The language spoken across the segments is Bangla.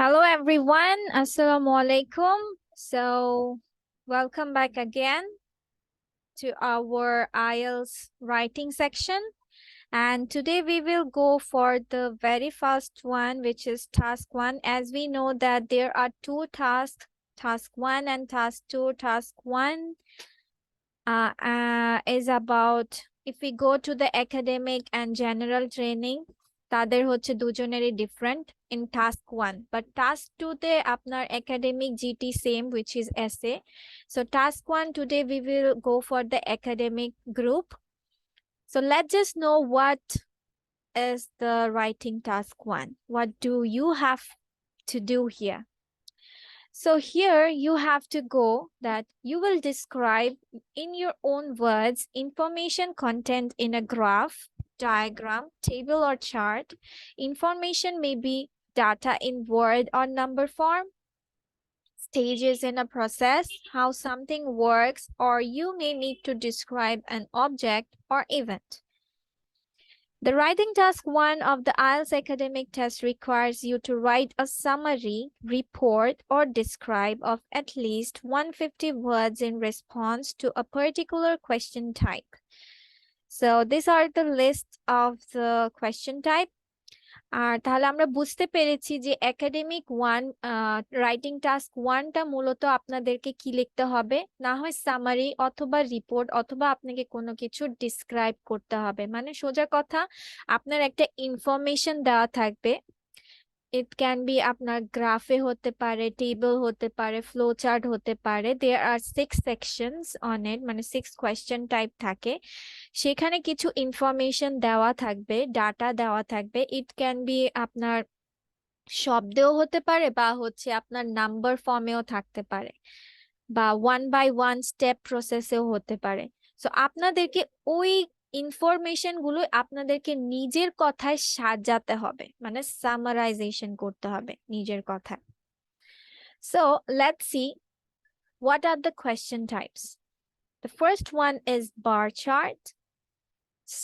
Hello everyone, Assalamu alaikum. So, welcome back again to our IELTS writing section. And today we will go for the very first one, which is task 1. As we know that there are two tasks, task 1 and task 2. Task 1 is about, if we go to the academic and general training, তাদের হচ্ছে দুজনেরই different in task 1, but task 2 তে আপনার academic GT same, which is essay. So task 1 today we will go for the academic group. So let's just know what is the writing task 1. What do you have to do here? So here you have to go that you will describe in your own words information content in a graph, diagram, table or chart. Information may be data in word or number form, stages in a process, how something works, or you may need to describe an object or event. The writing task 1 of the IELTS academic test requires you to write a summary, report, or describe of at least 150 words in response to a particular question type. So these are the list of the question type. আর তাহলে আমরা বুঝতে পেরেছি যে একাডেমিক 1 রাইটিং টাস্ক 1টা মূলত আপনাদেরকে কি লিখতে হবে, না হয় সামারি অথবা রিপোর্ট অথবা আপনাকে কোনো কিছু ডিসক্রাইব করতে হবে। মানে সোজা কথা, আপনার একটা ইনফরমেশন দেওয়া থাকবে। ইট ক্যান বি আপনার গ্রাফে হতে পারে, টেবল হতে পারে, ফ্লো চার্ট হতে পারে। দেয়ার আর 6 সেকশনস অন ইট, মানে 6 কোয়েশ্চেন টাইপ থাকে। সেখানে কিছু ইনফরমেশন দেওয়া থাকবে, ডাটা দেওয়া থাকবে। ইট ক্যান বি আপনার শব্দেও হতে পারে বা হচ্ছে আপনার নাম্বার ফর্মেও থাকতে পারে বা 1 বাই 1 স্টেপ প্রসেসেও হতে পারে। সো আপনাদেরকে ওই ইনফরমেশন গুলো আপনাদেরকে নিজের কথায় সাজাতে হবে, মানে সামারাইজেশন করতে হবে নিজের কথায়। So let's see what are the question types. The first one is bar chart,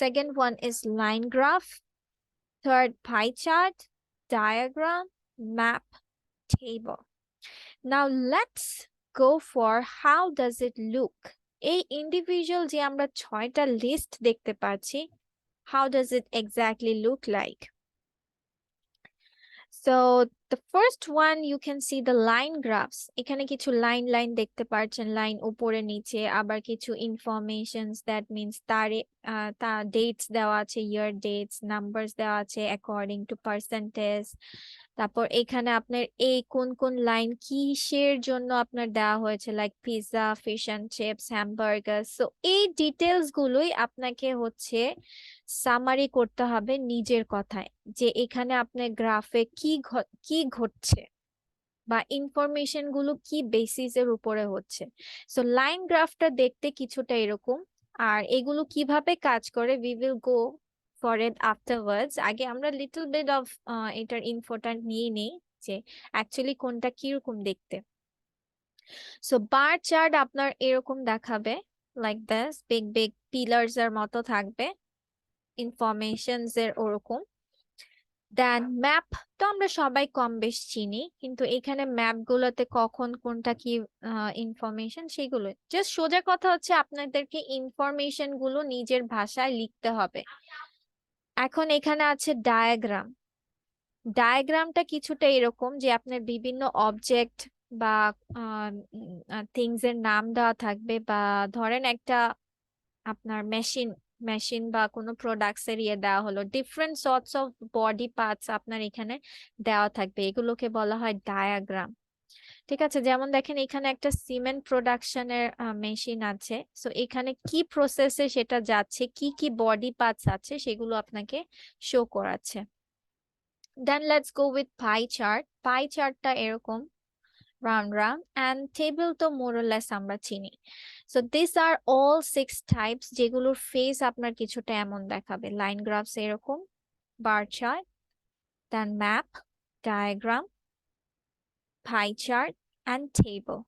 second one is line graph, third pie chart, diagram, map, table. Now let's go for how does it look. এই ইন্ডিভিজুয়াল যে আমরা 6টা লিস্ট দেখতে পাচ্ছি, how does it exactly look like? So the first one you can see the line graphs. এখানে কিছু লাইন লাইন দেখতে পাচ্ছেন, লাইন উপরে নিচে, আবার কিছু ইনফরমেশনস, দ্যাট মিন্স তার ডেটস দেওয়া আছে, ইয়ার ডেটস, নাম্বারস দেওয়া আছে অ্যাকর্ডিং টু পার্সেন্টেজ। তারপর এখানে আপনার এই কোন কোন লাইন কিসের জন্য আপনার দেওয়া হয়েছে, like pizza, fish and chips, hamburger. So এই ডিটেলস গুলোই আপনাকে হচ্ছে সামারি করতে হবে নিজের কথায়, যে এখানে আপনার গ্রাফে কি ঘটছে বা ইনফরমেশন গুলো কি বেসিসের উপরে হচ্ছে। সো লাইন গ্রাফটা দেখতে কিছুটা এরকম। আর এগুলো কিভাবে কাজ করে we will go for it afterwards. আগে আমরা লিটল বিট অফ এটার ইনফোটা নিয়ে নেই যে অ্যাকচুয়ালি কোনটা কিরকম দেখতে। সো বার চার্ট আপনার এরকম দেখাবে, like this, big big pillars এর মতো থাকবে, ইনফরমেশনস এর ওরকম। দেন ম্যাপ তো আমরা সবাই কম বেশ চিনি, কিন্তু এখানে ম্যাপ গুলোতে কখন কোনটা কি ইনফরমেশন সেগুলো জাস্ট, সোজা কথা হচ্ছে আপনাদেরকে ইনফরমেশন গুলো নিজের ভাষায় লিখতে হবে। এখন এখানে আছে ডায়াগ্রাম। ডায়াগ্রামটা কিছুটা এরকম যে আপনার বিভিন্ন অবজেক্ট বা থিংস এর নাম দেওয়া থাকবে, বা ধরেন একটা আপনার মেশিন বা কোনো প্রোডাক্টস এর ইয়ে দেওয়া হলো, different sorts of body parts আপনার এখানে দেওয়া থাকবে, এগুলোকে বলা হয় ডায়াগ্রাম। ঠিক আছে, যেমন দেখেন এখানে একটা সিমেন্ট প্রোডাকশনের মেশিন আছে। সো এখানে কি প্রসেসে সেটা যাচ্ছে, কি কি বডি পার্টস আছে সেগুলো আপনাকে শো করাচ্ছে। Then let's go with pie chart. Pie চার্টটা এরকম round round, and table তো more or less আমরা চিনি। So these are all 6 types যেগুলোর ফেস আপনার কিছুটা এমন দেখাবে। লাইন গ্রাফস এরকম, bar chart, then map, diagram, pie chart, and table.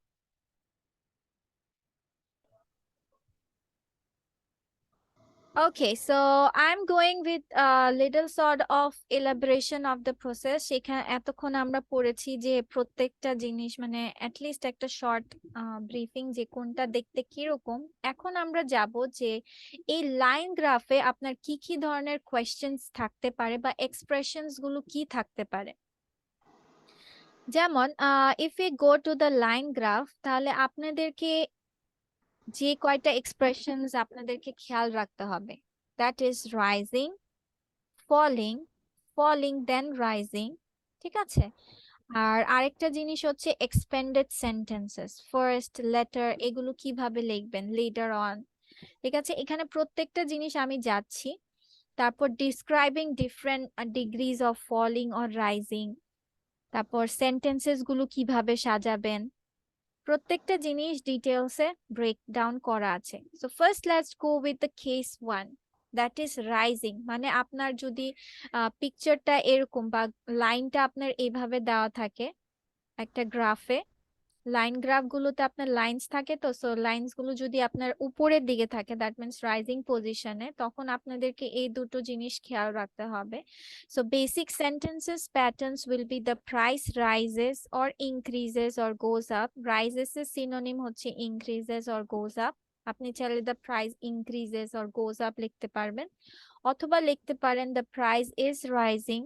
Okay, so I'm going with a little sort of elaboration of the process. সেখানে এতক্ষণ আমরা পড়েছি যে প্রত্যেকটা জিনিস মানে অ্যাটলিস্ট একটা শর্ট ব্রিফিং যে কোনটা দেখতে কিরকম। এখন আমরা যাব যে এই লাইন গ্রাফে আপনার কি কি ধরনের কোয়েশ্চেন্স থাকতে পারে বা এক্সপ্রেশনস গুলো কি থাকতে পারে। যেমন if you go to the line graph, তাহলে আপনাদেরকে যে কয়টা এক্সপ্রেশনস আপনাদেরকে খেয়াল রাখতে হবে, that is rising, falling, falling then rising, ঠিক আছে। আর আরেকটা জিনিস হচ্ছে এক্সপেন্ডেড সেন্টেন্সেস, ফার্স্ট লেটার, এগুলো কিভাবে লিখবেন লেটার অন, ঠিক আছে। এখানে প্রত্যেকটা জিনিস আমি যাচ্ছি। তারপর describing different degrees of falling or rising, তারপর সেন্টেন্সেস গুলো কিভাবে সাজাবেন, প্রত্যেকটা জিনিস ডিটেলসে ব্রেকডাউন করা আছে। So first let's go with the case 1, that is rising. মানে আপনার যদি পিকচারটা এরকম বা লাইনটা আপনার এইভাবে দেওয়া থাকে একটা গ্রাফে, লাইন গ্রাফ গুলোতে আপনার লাইন্স থাকে, তো সো লাইন্স গুলো যদি আপনার উপরের দিকে থাকে দ্যাট মিন্স রাইজিং পজিশনে, তখন আপনাদেরকে এই দুটো জিনিস খেয়াল রাখতে হবে। So basic sentences patterns will be the price rises or increases or goes up. Rises এর সিনোনিম হচ্ছে ইনক্রিজেস অর গোজ আপ। আপনি চাইলে the price increases or goes up লিখতে পারবেন, অথবা লিখতে পারেন the price is rising,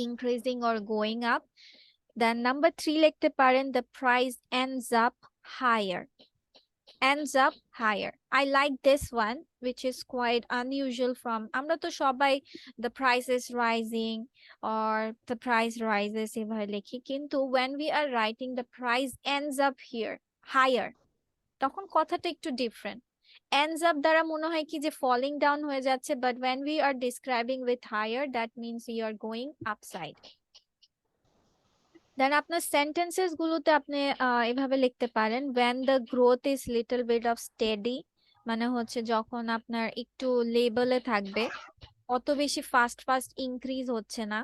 increasing or going up. Then number 3 লিখতে পারেন the price ends up higher. Ends up higher. I like this one, which is quite unusual from আমরা তো সবাই the price is rising or the price rises এভাবে লিখি, কিন্তু when we are writing the price ends up here higher, তখন কথাটা একটু ডিফারেন্ট। ends up দ্বারা মনে হয় কি যে falling down হয়ে যাচ্ছে, but when we are describing with higher, that means you are going upside. দেন আপনার সেন্টেন্সেস গুলোতে আপনি এভাবে লিখতে পারেন when the growth is little bit of steady, মানে হচ্ছে যখন আপনার একটু লেভেলে থাকবে, অত বেশি ফাস্ট ফাস্ট ইনক্রিজ হচ্ছে না।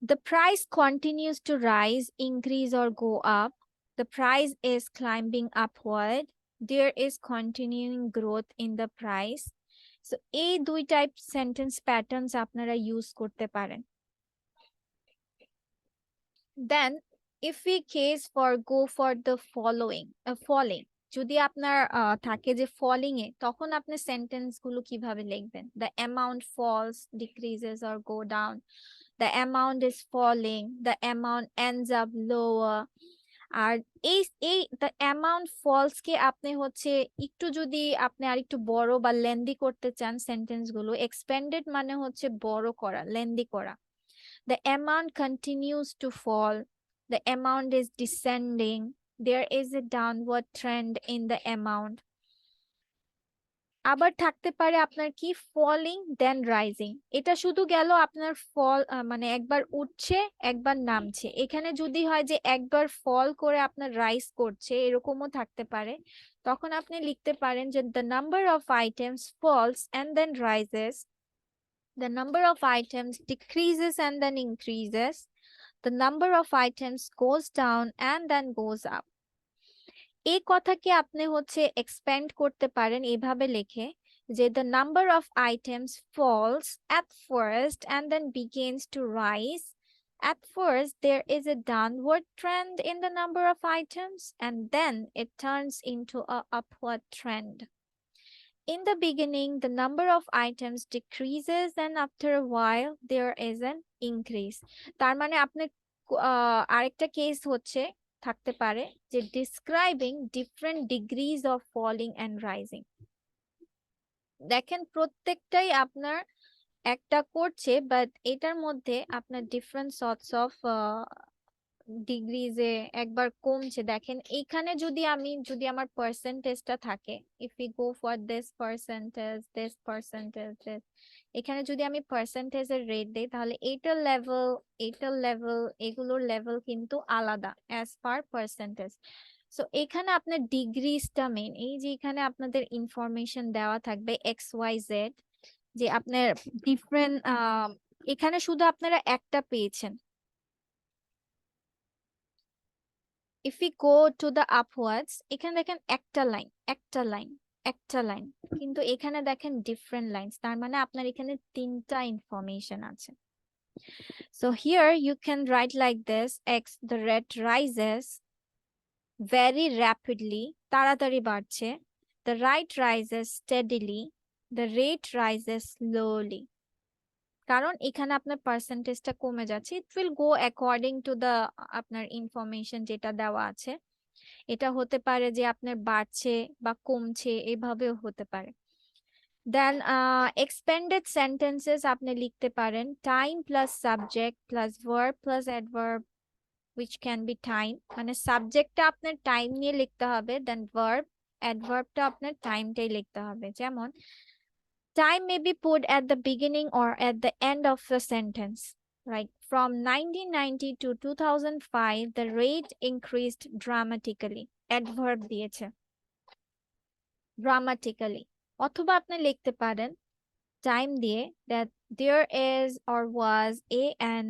The price continues to rise, increase or go up. The price is climbing upward. There is continuing growth in the price. So এই দুই টাইপ সেন্টেন্স প্যাটার্নস আপনারা ইউজ করতে পারেন। Then if we case for go for the following falling, যদি আপনার থাকে যে ফলিং এ, তখন আপনি সেন্টেন্স গুলো কিভাবে লিখবেন, the amount falls, decreases or go down, the amount is falling, the amount ends up lower। আর এই এই the amount falls কে আপনি হচ্ছে একটু যদি আপনি আর একটু বড় বা লেন্দি করতে চান সেন্টেন্স গুলো, এক্সপেন্ডেড মানে হচ্ছে বড় করা, লেন্দি করা। The amount continues to fall. The amount is descending. There is a downward trend in the amount. আবার থাকতে পারে আপনার কি ফলিং দেন রাইজিং। এটা শুধু গেল আপনার ফল মানে একবার উঠছে একবার নামছে। এখানে যদি হয় যে একবার ফল করে আপনার রাইজ করছে, এরকমও থাকতে পারে। তখন আপনি লিখতে পারেন যে the number of items falls and then rises, the number of items decreases and then increases, the number of items goes down and then goes up. এই কথাকে আপনি হচ্ছে এক্সপ্যান্ড করতে পারেন এভাবে লিখে যে the number of items falls at first and then begins to rise. At first there is a downward trend in the number of items and then it turns into a upward trend. In the beginning, the number of items decreases and after a while there is an increase. তার মানে আপনি আরেকটা কেস হচ্ছে থাকতে পারে যে describing different degrees of falling and rising. দেখেন প্রত্যেকটাই আপনার একটা করছে, বাট এটার মধ্যে আপনার ডিফারেন্ট সর্টস অফ ডিগ্রিজে একবার কমছে। দেখেন এইখানে যদি আমার পার্সেন্টেজটা থাকে, if you go for this percentage, this percentage, this, এখানে যদি আমি পার্সেন্টেজের রেট দেই, তাহলে এইটার লেভেল এগুলোর লেভেল কিন্তু আলাদা অ্যাজ পার পার্সেন্টেজ। সো এখানে আপনার ডিগ্রিজটা মেন, এই যে এখানে আপনাদের ইনফরমেশন দেওয়া থাকবে এক্স ওয়াই জেড, যে আপনার ডিফারেন্ট, এখানে শুধু আপনারা একটা পেয়েছেন, if we go to the upwards, এখানে দেখেন একটা লাইন একটা লাইন একটা লাইন, কিন্তু এখানে দেখেন ডিফারেন্ট লাইনস, তার মানে আপনার এখানে তিনটা ইনফরমেশন আছে। So here you can write like this: X, the rate rises very rapidly, তাড়াতাড়ি বাড়ছে. The rate rises steadily, the rate rises slowly. কারণ এখানে আপনার পার্সেন্টেজটা কমে যাচ্ছে, it will go according to the আপনার ইনফরমেশন যেটা দেওয়া আছে। এটা হতে পারে যে আপনার বাড়ছে বা কমছে, এভাবেও হতে পারে। দেন এক্সপেন্ডেড সেন্টেন্সেস আপনি লিখতে পারেন time plus subject plus verb plus adverb which can be time, মানে সাবজেক্টটা আপনার টাইম নিয়ে লিখতে হবে, দেন ভার্ব অ্যাডভার্বটা আপনার টাইমটাই লিখতে হবে। যেমন time may be put at the beginning or at the end of the sentence. Like from 1990 to 2005 the rate increased dramatically, adverb দিয়েছে dramatically। অথবা আপনি লিখতে পারেন টাইম দিয়ে that there is or was an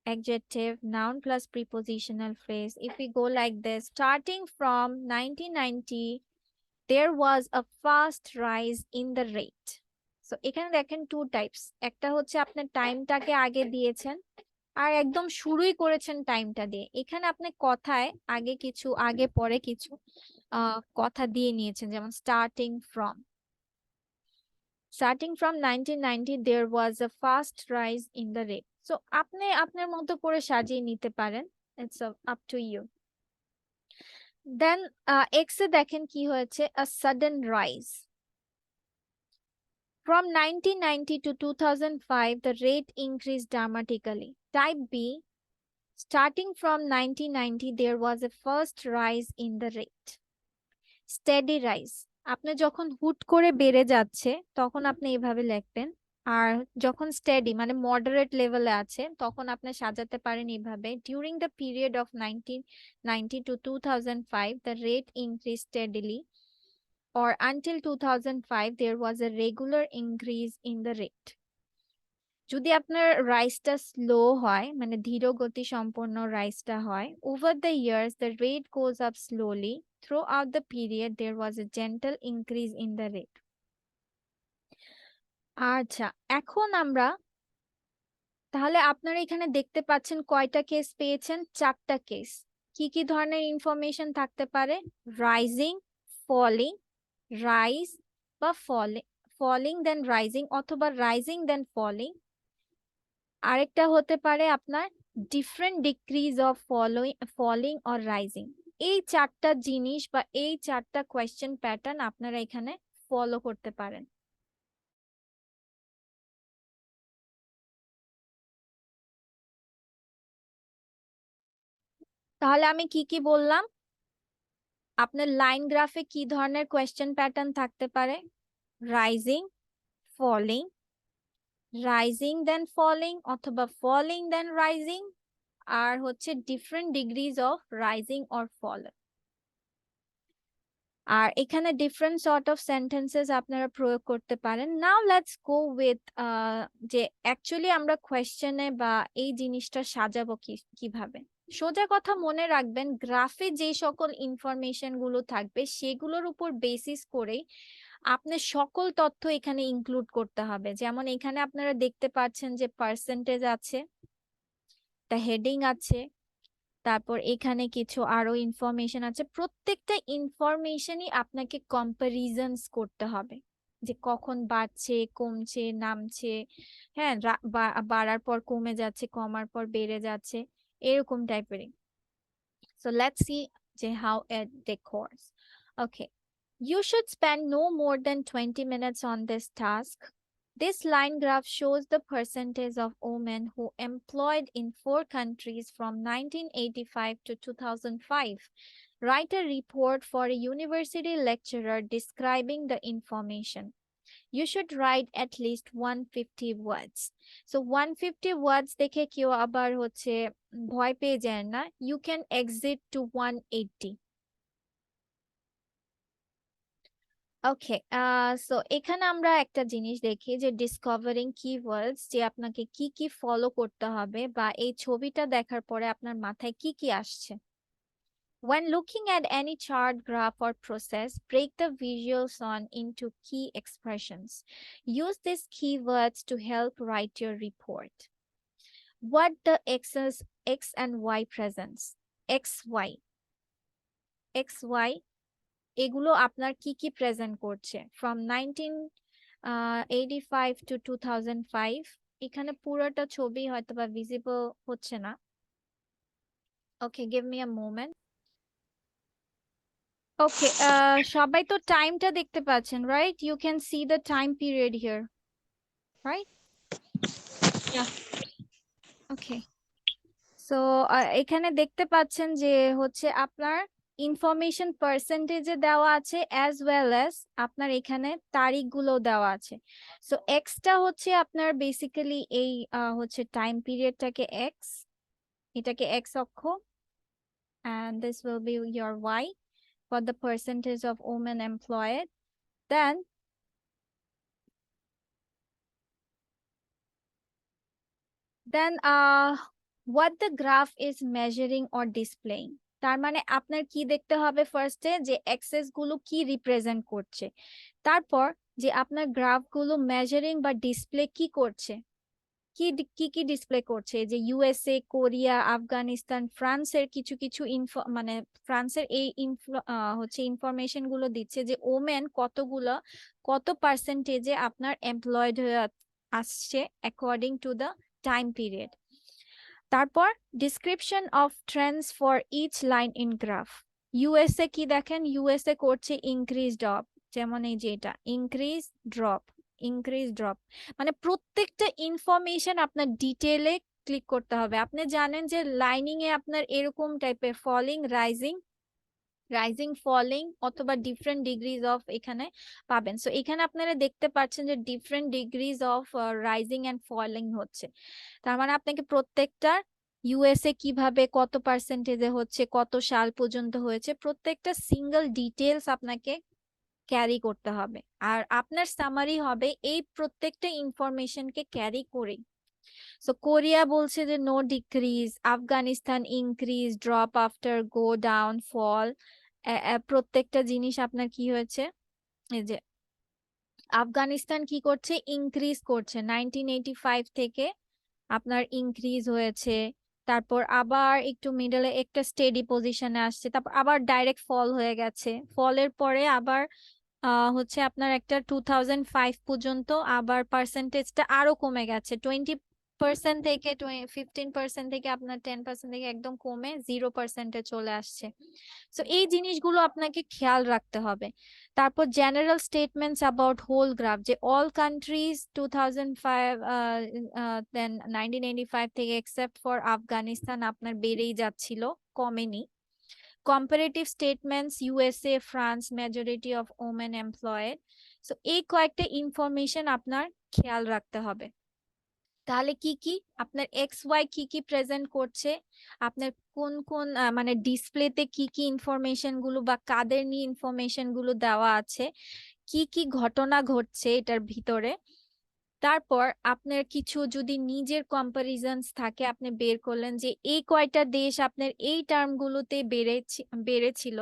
adjective, noun plus prepositional phrase. If we go like this: starting from 1990 there was a fast rise in the rate. So এখানে দেখেন টু টাইপস, একটা হচ্ছে আপনি টাইমটাকে আগে দিয়েছেন আর একদম শুরুই করেছেন টাইমটা দিয়ে। এখানে আপনি কথায় আগে কিছু আগে পরে কিছু কথা দিয়ে নিয়েছেন, যেমন starting from 1990 there was a fast rise in the rate. So আপনি আপনার মতো করে সাজিয়ে নিতে পারেন, it's up to you. Then X এ দেখেন কি হয়েছে, a sudden rise. From 1990 to 2005 the rate increased dramatically. Type B: starting from 1990 there was a first rise in the rate. Steady rise, আপনি যখন হুট করে বেড়ে যাচ্ছে তখন আপনি এইভাবে লিখবেন, আর যখন স্টেডি মানে মডারেট লেভেলে আছে তখন আপনি সাজাতে পারেন এইভাবে: during the period of 1990 to 2005 the rate increased steadily, or until 2005 there was a regular increase in the rate. যদি আপনার রাইজটা স্লো হয় মানে ধীর গতি সম্পন্ন রাইজটা হয়, over the years the rate goes up slowly, throughout the period there was a gentle increase in the rate. আচ্ছা, এখন আমরা তাহলে আপনারা এখানে দেখতে পাচ্ছেন কয়টা কেস পেয়েছেন, চারটা কেস। কি কি ধরনের ইনফরমেশন থাকতে পারে? রাইজিং, ফলিং, রাইজ বা ফলিং দেন রাইজিং, অথবা রাইজিং দেন ফলিং। আরেকটা হতে পারে আপনার different degrees of falling or rising. এই চারটা জিনিস বা এই চারটা কোয়েশ্চেন প্যাটার্ন আপনারা এখানে ফলো করতে পারেন। তাহলে আমি কি কি বললাম? আপনার লাইন গ্রাফে কি ধরনের কোয়েশ্চেন প্যাটার্ন থাকতে পারে? Rising, falling, rising then falling, অথবা ফলিং দেন রাইজিং, আর হচ্ছে different degrees of rising or fall. আর এখানে ডিফারেন্ট সর্ট অফ সেন্টেন্সেস আপনারা প্রয়োগ করতে পারেন। নাও লেটস গো উইথ যে অ্যাকচুয়ালি আমরা কোয়েশ্চেনে বা এই জিনিসটা সাজাবো কিভাবে। সোজা কথা মনে রাখবেন, গ্রাফে যে সকল ইনফরমেশন গুলো থাকবে সেগুলোর উপর বেসিস করেই আপনার সকল তথ্য এখানে ইনক্লুড করতে হবে। যেমন এখানে আপনারা দেখতে পাচ্ছেন যে পার্সেন্টেজ আছে, তা হেডিং আছে, তারপর এখানে কিছু আরো ইনফরমেশন আছে। প্রত্যেকটা ইনফরমেশনই আপনাকে কম্পারিজনস করতে হবে, যে কখন বাড়ছে, কমছে, নামছে, হ্যাঁ, বাড়ার পর কমে যাচ্ছে, কমার পর বেড়ে যাচ্ছে, এরকম টাইপেরই। So let's see how it decors. Okay, you should spend no more than 20 minutes on this task. This line graph shows the percentage of women who employed in 4 countries from 1985 to 2005. Write a report for a university lecturer describing the information. You should write at least 150 words. So 150 words দেখে কেউ আবার হচ্ছে ভয় পেয়ে যায় না, you can exit to 180. Okay, so এখানে আমরা একটা জিনিস দেখি যে ডিসকভারিং কিওয়ার্ডস, যে আপনাকে কি কি ফলো করতে হবে বা এই ছবিটা দেখার পরে আপনার মাথায় কি কি আসছে। When looking at any chart, graph, or process, break the visuals on into key expressions. Use these keywords to help write your report. What the axes X and Y presents. XY. XY এগুলো আপনার কি কি প্রেজেন্ট করছে from 1985 to 2005. এখানে পুরোটা ছবি হয়তো বা ভিজিবল হচ্ছে না। Okay, give me a moment. Okay, সবাই তো টাইমটা দেখতে পাচ্ছেন, right? You can see the time period here, right? Yeah. Okay, so এখানে দেখতে পাচ্ছেন যে হচ্ছে আপনার ইনফরমেশন পার্সেন্টেজে দেওয়া আছে অ্যাজ ওয়েল অ্যাজ আপনার এখানে তারিখগুলো দেওয়া আছে। সো এক্সটা হচ্ছে আপনার বেসিক্যালি এই হচ্ছে টাইম পিরিয়ডটাকে এক্স, এটাকে এক্স অক্ষ, and this will be your y for the percentage of women employed. Then what the graph is measuring or displaying. তার মানে আপনার কি দেখতে হবে ফার্স্টে, যে এক্সেস গুলো কি রিপ্রেজেন্ট করছে, তারপর যে আপনার গ্রাফ গুলো মেজারিং বা ডিসপ্লে কি করছে, কি ডিসপ্লে করছে, যে ইউএসএ, কোরিয়া, আফগানিস্তান, ফ্রান্সের কিছু কিছু মানে ফ্রান্সের এই হচ্ছে ইনফরমেশন গুলো দিচ্ছে যে ওমেন কতগুলো, কত পার্সেন্টেজে আপনার এমপ্লয়েড হয়ে আসছে according to the time period. তারপর description of trends for each line in graph. USA কি দেখেন, ইউএসএ করছে ইনক্রিজ ড্রপ, যেমন এই যে এটা ইনক্রিজ ড্রপ, ইনক্রিজ ড্রপ, মানে প্রত্যেকটা ইনফরমেশন আপনার ডিটেলে ক্লিক করতে হবে। আপনি জানেন যে লাইনিং এ আপনার এরকম টাইপের ফলিং, রাইজিং, রাইজিং, ফলিং অথবা ডিফারেন্ট ডিগ্রিজ অফ এখানে পাবেন। সো এখানে আপনারা দেখতে পাচ্ছেন যে different degrees of rising and falling হচ্ছে। তার মানে আপনাকে প্রত্যেকটা ইউএসএ কিভাবে কত পার্সেন্টেজে হচ্ছে, কত সাল পর্যন্ত হয়েছে, প্রত্যেকটা সিঙ্গেল ডিটেলস আপনাকে ক্যারি করতে হবে। আর আপনার সামারি হবে এই প্রত্যেকটা ইনফরমেশনকে ক্যারি করে। সো কোরিয়া বলছে যে no decrease, Afghanistan increase, drop after, go down, fall, প্রত্যেকটা জিনিস আপনার কি হয়েছে, এই যে আফগানিস্তান কি করছে, ইনক্রিজ করছে 1985 থেকে আপনার ইনক্রিজ হয়েছে, তারপর আবার একটু মিডলে একটা স্টেডি পজিশনে আসছে, তারপর আবার ডাইরেক্ট ফল হয়ে গেছে, ফলের পরে আবার হচ্ছে আপনার একটা 2005 পর্যন্ত আবার পার্সেন্টেজটা আরো কমে গেছে, 20% থেকে 15% থেকে আপনার 10% থেকে একদম কমে 0%-এ চলে আসছে। সো এই জিনিসগুলো আপনাকে খেয়াল রাখতে হবে। তারপর general statements about whole graph, যে অল কান্ট্রিজ 2005 দেন 1985 থেকে এক্সেপ্ট ফর আফগানিস্তান আপনার বেড়েই যাচ্ছিল, কমেনি। Comparative statements, USA, France, majority of women employed. So এই কয়েকটা ইনফরমেশন আপনার খেয়াল রাখতে হবে। তাহলে কি কি আপনার এক্স ওয়াই কি কি প্রেজেন্ট করছে, আপনার কোন কোন মানে ডিসপ্লেতে কি কি ইনফরমেশন গুলো বা কাদের নিয়ে ইনফরমেশন গুলো দেওয়া আছে, কি কি ঘটনা ঘটছে এটার ভিতরে। তারপর আপনার কিছু যদি নিজের কম্পারিজনস থাকে, আপনি বের করলেন যে এই কয়টা দেশ আপনার এই টার্মগুলোতে বেড়েছিল,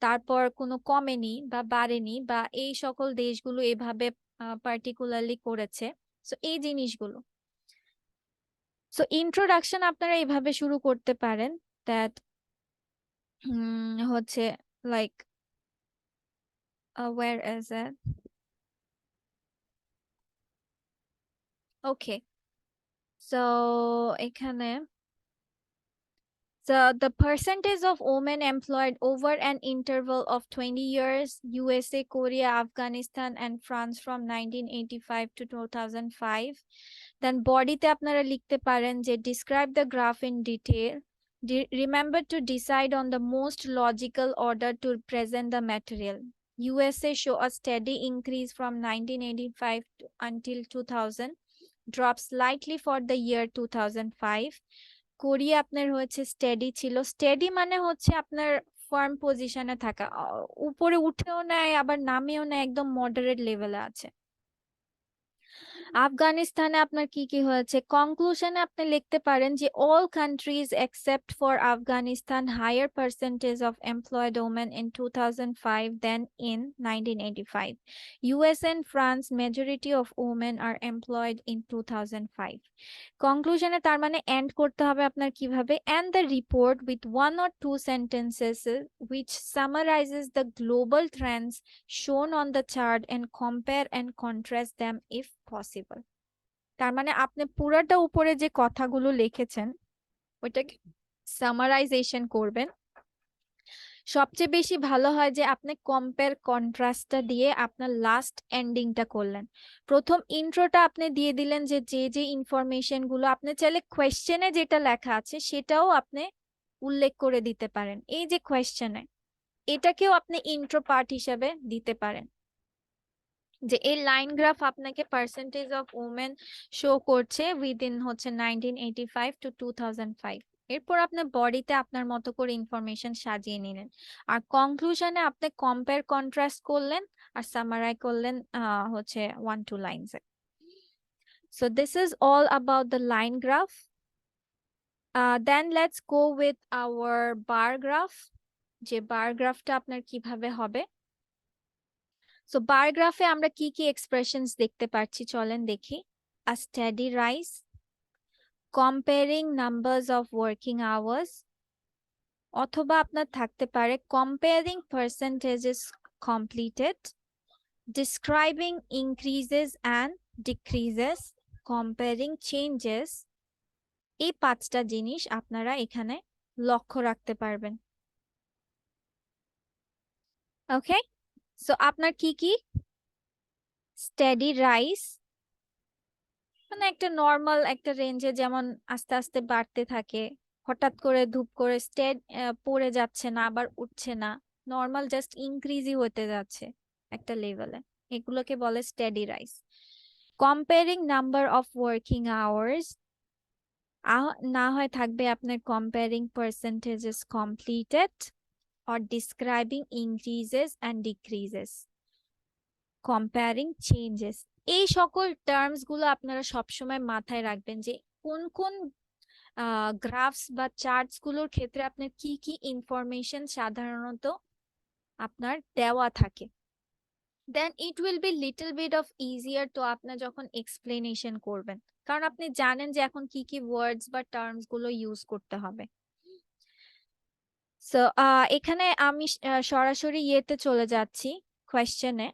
তারপর কোনো কমেনি বা বাড়েনি, বা এই সকল দেশগুলো এভাবে পার্টিকুলারলি করেছে। সো এই জিনিসগুলো। সো ইন্ট্রোডাকশন আপনারা এভাবে শুরু করতে পারেন, দ্যাট হচ্ছে like where is it? Okay, so এখানে the percentage of women employed over an interval of 20 years, USA, Korea, Afghanistan, and France from 1985 to 2005. Then বডিতে আপনারা লিখতে পারেন যে describe the graph in detail. Remember to decide on the most logical order to present the material. USA show a steady increase from 1985 until 2000, drop slightly for the year 2005. Korea আপনার হচ্ছে স্টেডি ছিল, স্টেডি মানে হচ্ছে আপনার ফার্ম পজিশনে থাকা, উপরে উঠেও নেয় আবার নামেও নেয়, একদম মডারেট লেভেলে আছে। আফগানিস্তানে আপনার কি কি হয়েছে? কনক্লুশনে আপনি লিখতে পারেন যে all countries except for Afghanistan higher percentage of employed women in 2005 than in 1985. US and France majority of women are employed in 2005. কনক্লুশনে তার মানে এন্ড করতে হবে আপনার কিভাবে? And the report with one or two sentences which summarizes the global trends shown on the chart and compare and contrast them if possible. তার মানে আপনি পুরোটা উপরে যে কথাগুলো লিখেছেন ওইটাকে সামারাইজেশন করবেন। সবচেয়ে বেশি ভালো হয় যে আপনি কম্পেয়ার কন্ট্রাস্টটা দিয়ে আপনার লাস্ট এন্ডিংটা করলেন। প্রথম ইন্ট্রোটা আপনি দিয়ে দিলেন যে যে যে ইনফরমেশন গুলো আপনি চাইলে কোয়েশ্চেনে যেটা লেখা আছে সেটাও আপনি উল্লেখ করে দিতে পারেন। এই যে কোয়েশ্চেনে এটাকেও আপনি ইন্ট্রো পার্ট হিসেবে দিতে পারেন যে এই লাইন গ্রাফ আপনাকে পার্সেন্টেজ অফ ওমেন শো করছে উইদিন হচ্ছে 1985 টু 2005। এরপর আপনার বডিতে আপনার মতো করে ইনফরমেশন সাজিয়ে নিলেন আর কনক্লুশনে আপনি কম্পেয়ার কন্ট্রাস্ট করলেন আর সামারাই করলেন হচ্ছে 1-2 লাইনসে। So this is all about the line graph. Then let's go with our bar graph, যে বার গ্রাফটা আপনার কিভাবে হবে। সো বার গ্রাফে আমরা কি কি এক্সপ্রেশনস দেখতে পাচ্ছি চলেন দেখি। A steady rise, comparing numbers of working hours, অথবা আপনার থাকতে পারে comparing percentages completed, describing increases and decreases, comparing changes. এই পাঁচটা জিনিস আপনারা এখানে লক্ষ্য রাখতে পারবেন। ওকে, সো আপনার কি কি? স্টেডি রাইজ মানে একটা নর্মাল একটা রেঞ্জে যেমন আস্তে আস্তে বাড়তে থাকে, হঠাৎ করে ধূপ করে স্টেড পড়ে যাচ্ছে না আবার উঠছে না, নর্মাল জাস্ট ইনক্রিজই হতে যাচ্ছে একটা লেভেলে, এগুলোকে বলে steady rise. Comparing number of working hours, না হয় থাকবে আপনার comparing percentages completed or describing increases and decreases, comparing changes। এই সকল টার্মস গুলো আপনারা সবসময় মাথায় রাখবেন যে কোন কোন গ্রাফস বা চার্টস গুলোর ক্ষেত্রে আপনার কি কি ইনফরমেশন সাধারণত আপনার দেওয়া থাকে। Then it will be little bit of easier তো আপনার যখন এক্সপ্লেনেশন করবেন, কারণ আপনি জানেন যে এখন কি কি ওয়ার্ডস বা টার্মস গুলো ইউজ করতে হবে। সো এখানে আমি সরাসরি ইয়েতে চলে যাচ্ছি কোয়েশ্চেনে।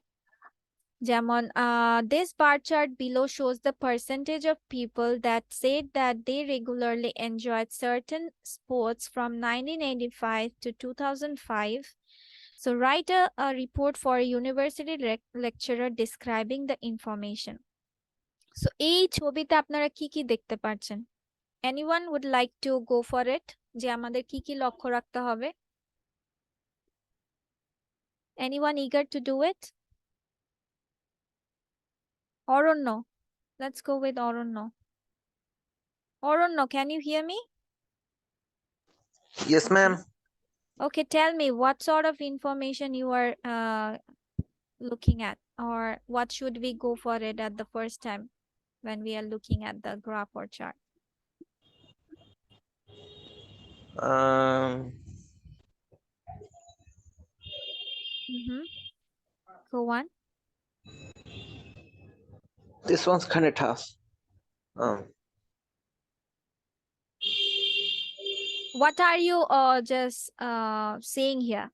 যেমন this bar chart below shows the percentage of people that said that they regularly enjoyed certain sports from 1985 to 2005. So write a report for a university lecturer describing the information. So এই ছবিতে আপনারা কি কি দেখতে পাচ্ছেন? Anyone would like to go for it? যে আমাদের কি কি লক্ষ্য রাখতে হবে? Anyone eager to do it? Oronno. Let's go with Oronno. Oronno, can you hear me? Yes, ma'am. Okay, tell me what sort of information you are looking at, or what should we go for it at the first time when we are looking at the graph or chart? Go on. This one's kind of tough. What are you just saying here?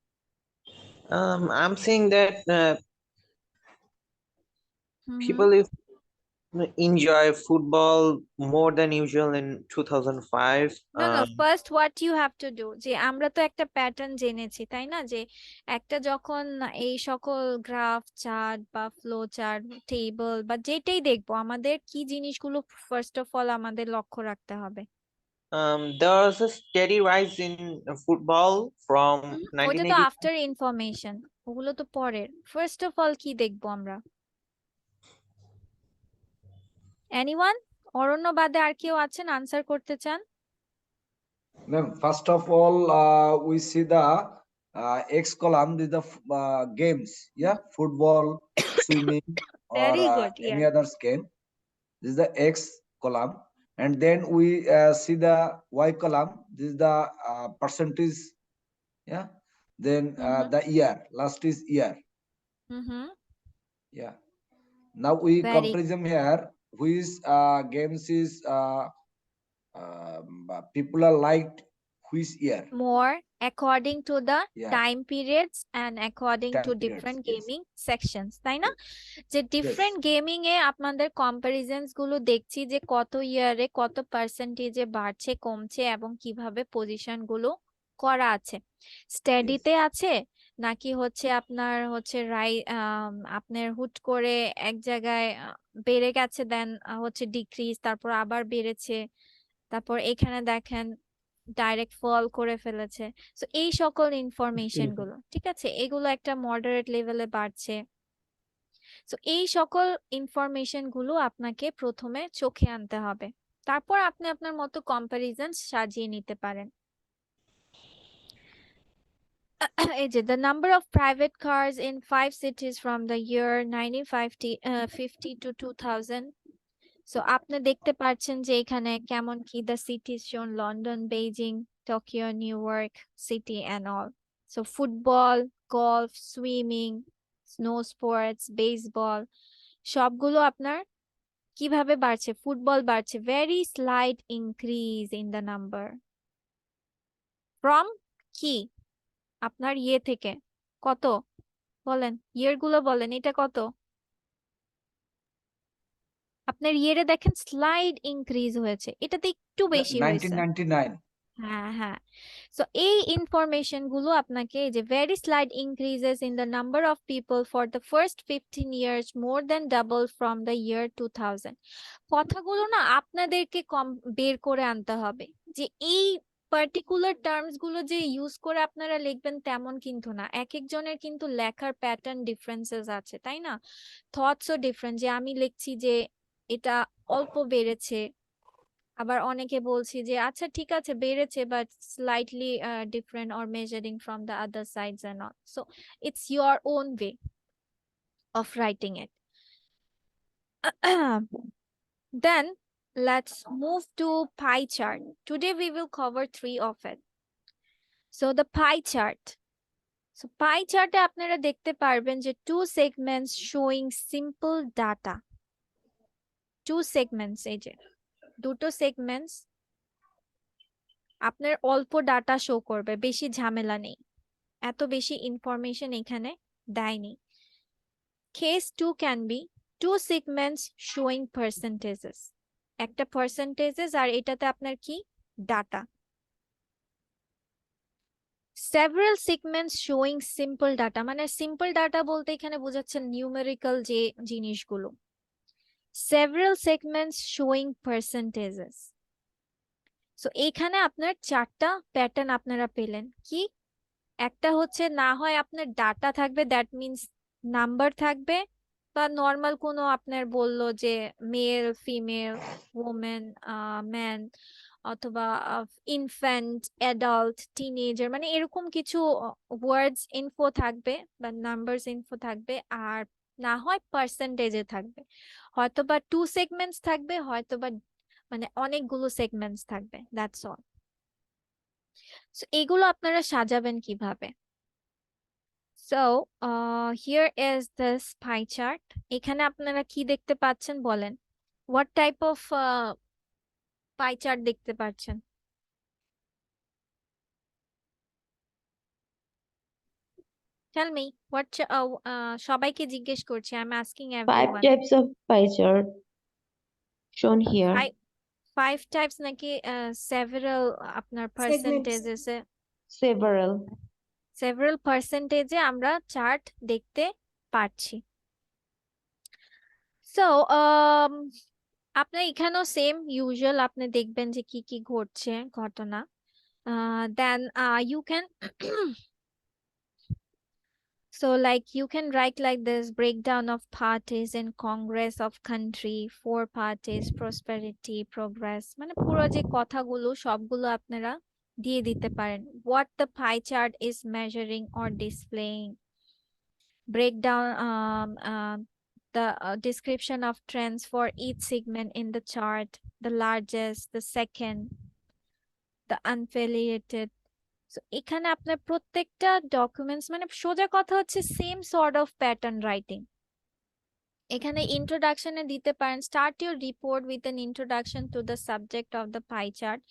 I'm saying that people enjoy football more than usual in 2005. No, first what you have to do, যে আমরা তো একটা প্যাটার্ন জেনেছি তাই না, যে একটা যখন এই সকল গ্রাফ চার্ট বা ফ্লো চার্ট টেবল বা যেটাই দেখবো আমাদের কি জিনিসগুলো ফার্স্ট অফ অল আমাদের লক্ষ্য রাখতে হবে। there was a steady rise in football from ওটা তো 1980. আফটার ইনফরমেশন, ওগুলো তো পরের। ফার্স্ট অফ অল কি দেখবো আমরা? এনিওয়ান? অরণ্য বাদে আর কেউ আছেন আনসার করতে চান? Ma'am, first of all, we see the X column is the games, yeah, football, swimming, or Very good, any yeah. other game. This is the X column, and then we see the Y column. This is the percentage. Yeah. Then the year, last is year. Yeah. Now we Very comparison here, which games is people are liked which year. more according to the Yeah. time periods and according Time to periods, different yes. gaming sections, তাই না? যে Yes. ডিফারেন্ট গেমিং এ আপনাদের কম্পারিজনস গুলো দেখছি যে কত ইয়ারে কত পার্সেন্টেজে বাড়ছে কমছে এবং কিভাবে পজিশন গুলো করা আছে, স্টাডিতে আছে নাকি হচ্ছে আপনার হচ্ছে আপনার হুট করে এক জায়গায় বেড়ে গেছে, দেন হচ্ছে ডিক্রিজ, তারপর আবার বেড়েছে, তারপর এখানে দেখেন ডাইরেক্ট ফল করে ফেলেছে। সো এই সকল ইনফরমেশন গুলো, ঠিক আছে, এগুলো একটা মডারেট লেভেলে বাড়ছে। সো এই সকল ইনফরমেশন গুলো আপনাকে প্রথমে চোখে আনতে হবে, তারপর আপনি আপনার মতো কম্পারিজন সাজিয়ে নিতে পারেন। এই যে the number of private cars in 5 cities from the year 1950 to 2000. So আপনি দেখতে পাচ্ছেন যে এখানে কেমন কি the cities shown London, Beijing, Tokyo, new York city and all. So football, golf, swimming, snow sports, baseball সবগুলো আপনার কিভাবে বাড়ছে, ফুটবল বাড়ছে, very slight increase in the number from কি আপনার ইয়ে থেকে কত বলেন, ইয়ার গুলো বলেন, এটা কত আপনার ইয়ারে দেখেন স্লাইড ইনক্রিজ হয়েছে, এটাতে একটু বেশি হয়েছে। 1999. হ্যাঁ হ্যাঁ, সো এই ইনফরমেশন গুলো আপনাকে এই যে very slight increases in the number of people for the first 15 years more than double from the year 2000, কথাগুলো না আপনাদেরকে কম বের করে আনতে হবে, যে এই পার্টিকুলার টার্মস গুলো যে ইউজ করে আপনারা লিখবেন তেমন কিন্তু না, এক একজনের কিন্তু লেখার প্যাটার্ন ডিফারেন্সেস আছে, তাই না? থটসও ডিফারেন্ট, যে আমি লিখছি যে এটা অল্প বেড়েছে, আবার অনেকে বলছি যে আচ্ছা ঠিক আছে বেড়েছে but slightly different or measuring from the other sides and all. So it's your own way of writing it. Then let's move to pie chart. Today we will cover 3 of it. So the pie chart. So pie chart এ আপনারা দেখতে পারবেন যে 2 segments showing simple data. 2 segments, এই যে দুটো সেগমেন্টস আপনার অল্প ডাটা শো করবে, বেশি ঝামেলা নেই, এত বেশি ইনফরমেশন এখানে দেয়নি। Case 2 can be 2 segments showing percentages, একটা পার্সেন্টেজেস আর এটাতে আপনার কি data. several segments showing simple data, মানে সিম্পল ডাটা বলতে এখানে বোঝাচ্ছেন নিউমেরিক্যাল যে জিনিসগুলো। several segments showing percentages. So এখানে আপনার 4টা প্যাটার্ন আপনারা পেলেন। কি একটা হচ্ছে না হয় আপনার ডাটা থাকবে, দ্যাট মিন্স নাম্বার থাকবে, বা নর্মাল কোনো আপনার বললো যে মেল, ফিমেল, ওমেন, ম্যান, অথবা ইনফ্যান্ট, অ্যাডাল্ট, টিনেজার, মানে এরকম কিছু ওয়ার্ডস ইনফো থাকবে বা নাম্বারস ইনফো থাকবে, আর না হয় পার্সেন্টেজে থাকবে, হয়তোবা 2 সেগমেন্টস থাকবে, হয়তোবা মানে অনেকগুলো সেগমেন্টস থাকবে, দ্যাটস অল। সো এগুলো আপনারা সাজাবেন কিভাবে? So here is this pie chart. এখানে আপনারা কি দেখতে পাচ্ছেন বলেন, what type of pie chart দেখতে পাচ্ছেন? টেল মি হোয়াট, সবাইকে জিজ্ঞেস করছি, I am asking 5 everyone. types of pie chart shown here. 5 types নাকি সেভারাল আপনার পার্সেন্টেজেসে? Several. সেভারাল পার্সেন্টেজে আমরা চার্ট দেখতে পাচ্ছি। সো আপনার এখানেও সেম ইউজুয়াল আপনি দেখবেন যে কি কি ঘটছে ঘটনা। দেন you can so like you can write like this: breakdown of parties in Congress of country, 4 parties, prosperity, progress, মানে পুরো যে কথাগুলো সবগুলো আপনারা দিয়ে দিতে পারেন। what the pie chart is measuring or displaying, breakdown the description of trends for each segment in the chart, the largest, the second, the unaffiliated. So এখানে আপনার প্রত্যেকটা ডকুমেন্টস মানে সোজা কথা হচ্ছে same sort of pattern writing. এখানে ইন্ট্রোডাকশনে দিতে পারেন start your report with an introduction to the subject of the pie chart,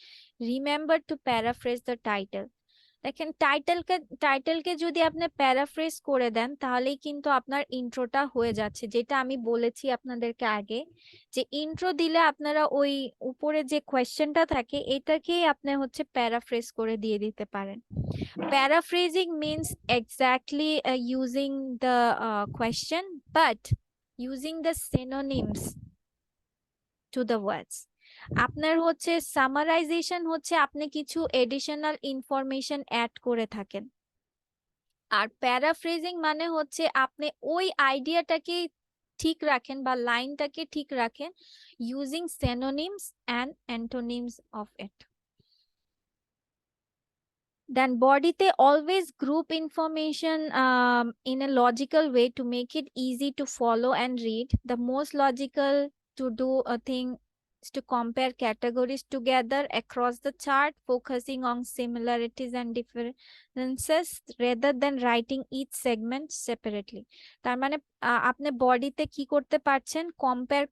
remember to paraphrase the title. দেখেন টাইটেলকে যদি আপনি প্যারাফ্রেজ করে দেন তাহলেই কিন্তু আপনার ইন্ট্রোটা হয়ে যাচ্ছে, যেটা আমি বলেছি আপনাদেরকে আগে যে ইন্ট্রো দিলে আপনারা ওই উপরে যে কোয়েশ্চেনটা থাকে এটাকেই আপনি হচ্ছে প্যারাফ্রেজ করে দিয়ে দিতে পারেন। Paraphrasing means exactly using the question but using the synonyms to the words. আপনার হচ্ছে সামারাইজেশন হচ্ছে আপনি কিছু এডিশনাল ইনফরমেশন অ্যাড করে থাকেন, আর প্যারাফ্রেজিং মানে হচ্ছে আপনি ওই আইডিয়াটাকে ঠিক রাখেন বা লাইনটাকে ঠিক রাখেন using synonyms and antonyms of it. Then bodyতে always group information in a logical way to make it easy to follow and read. The most logical to do a thing is to compare categories together across the chart, focusing on similarities and differences rather than writing each segment separately. তার মানে আপনি বডিতে কি করতে পারছেন,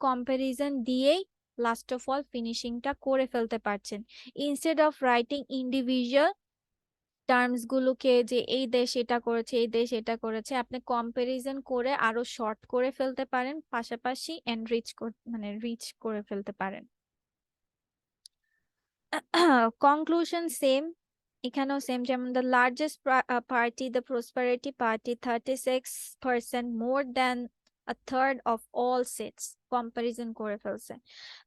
কম্পারিজন দিয়েই লাস্ট অফ অল ফিনিশিংটা করে ফেলতে পারছেন instead of writing individual terms গুলোকে যে এই দেশ এটা করেছে এই দেশ এটা করেছে, আপনি কম্পারিজন করে আরো শর্ট করে ফেলতে পারেন, পাশাপাশি এনরিচ মানে রিচ করে ফেলতে পারেন। কনক্লুশন সেম, এখানেও সেম, যেমন the largest party the prosperity party 36% more than a third of all seats, comparison করে ফেলছে।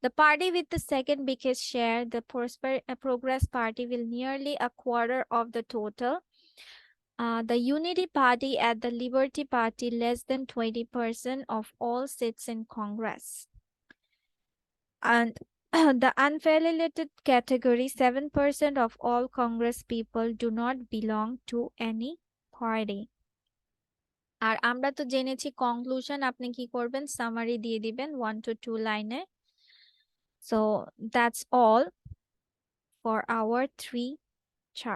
The party with the second biggest share, the Progress Party, will nearly a quarter of the total. The Unity Party at the Liberty Party less than 20% of all seats in Congress. And the unaffiliated category, 7% of all Congress people do not belong to any party. আর আমরা তো জেনেছি কনক্লুশন আপনি কি করবেন, সামারি দিয়ে দিবেন 1 to 2 লাইনে। So that's all for our 3